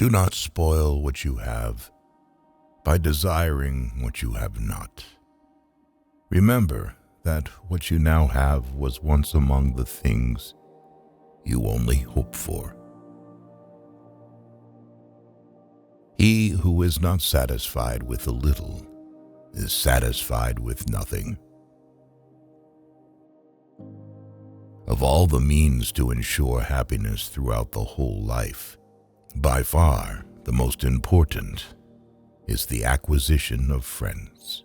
Do not spoil what you have by desiring what you have not. Remember that what you now have was once among the things you only hoped for. He who is not satisfied with a little is satisfied with nothing. Of all the means to ensure happiness throughout the whole life, by far the most important is the acquisition of friends.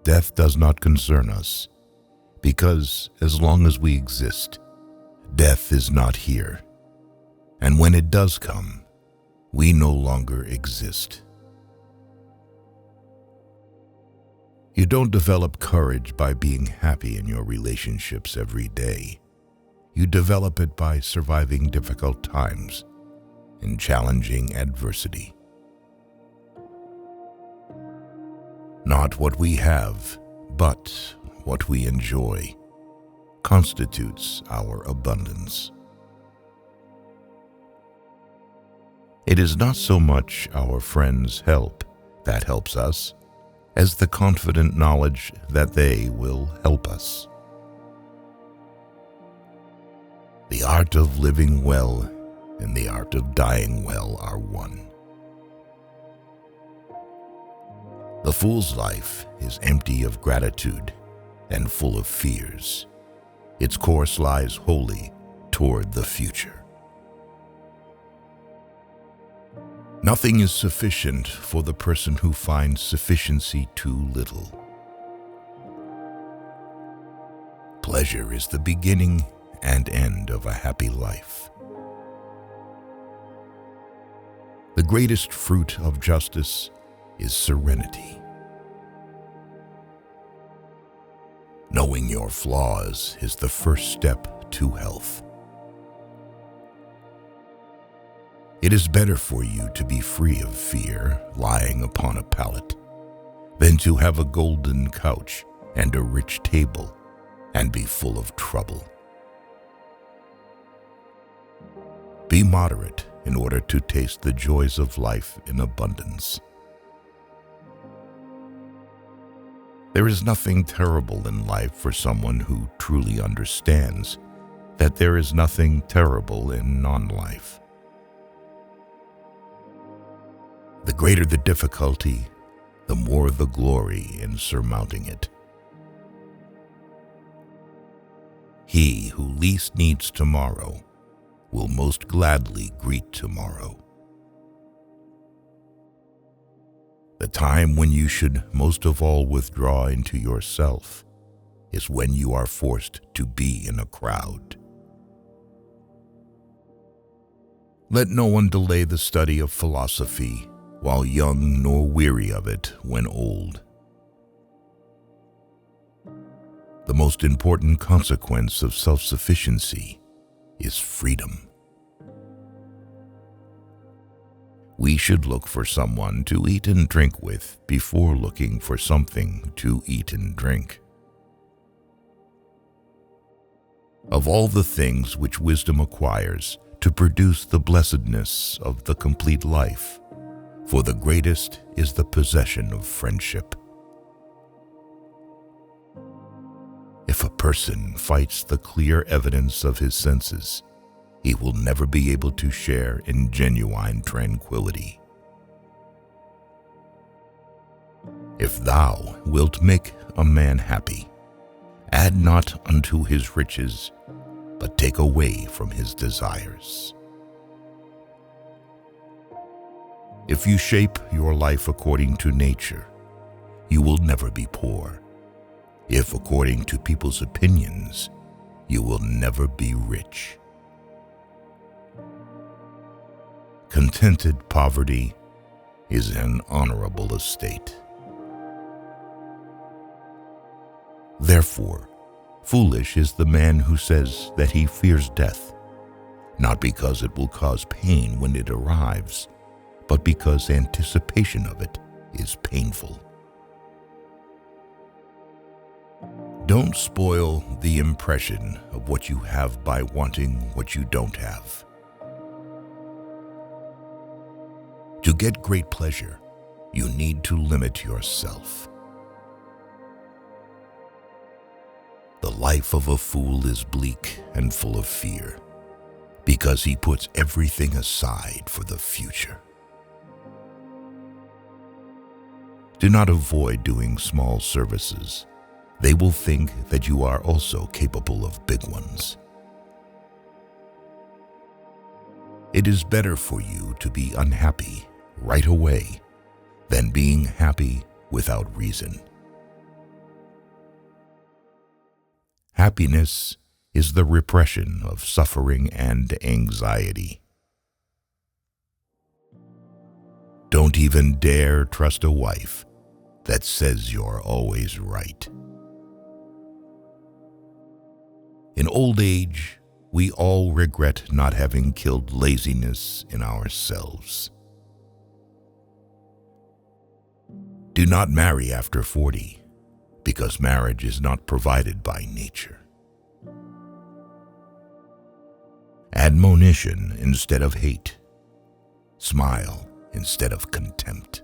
Death does not concern us, because as long as we exist, death is not here, and when it does come, we no longer exist. You don't develop courage by being happy in your relationships every day. You develop it by surviving difficult times and challenging adversity. Not what we have, but what we enjoy constitutes our abundance. It is not so much our friends' help that helps us, as the confident knowledge that they will help us. The art of living well and the art of dying well are one. The fool's life is empty of gratitude and full of fears. Its course lies wholly toward the future. Nothing is sufficient for the person who finds sufficiency too little. Pleasure is the beginning and end of a happy life. The greatest fruit of justice is serenity. Knowing your flaws is the first step to health. It is better for you to be free of fear lying upon a pallet than to have a golden couch and a rich table and be full of trouble. Be moderate in order to taste the joys of life in abundance. There is nothing terrible in life for someone who truly understands that there is nothing terrible in non-life. The greater the difficulty, the more the glory in surmounting it. He who least needs tomorrow will most gladly greet tomorrow. The time when you should most of all withdraw into yourself is when you are forced to be in a crowd. Let no one delay the study of philosophy while young, nor weary of it when old. The most important consequence of self-sufficiency is freedom. We should look for someone to eat and drink with before looking for something to eat and drink. Of all the things which wisdom acquires to produce the blessedness of the complete life, for the greatest is the possession of friendship. If a person fights the clear evidence of his senses, he will never be able to share in genuine tranquility. If thou wilt make a man happy, add not unto his riches, but take away from his desires. If you shape your life according to nature, you will never be poor. If according to people's opinions, you will never be rich. Contented poverty is an honorable estate. Therefore, foolish is the man who says that he fears death, not because it will cause pain when it arrives, but because anticipation of it is painful. Don't spoil the impression of what you have by wanting what you don't have. To get great pleasure, you need to limit yourself. The life of a fool is bleak and full of fear, because he puts everything aside for the future. Do not avoid doing small services. They will think that you are also capable of big ones. It is better for you to be unhappy right away than being happy without reason. Happiness is the repression of suffering and anxiety. Don't even dare trust a wife that says you're always right. In old age, we all regret not having killed laziness in ourselves. Do not marry after 40, because marriage is not provided by nature. Admonition instead of hate. Smile instead of contempt.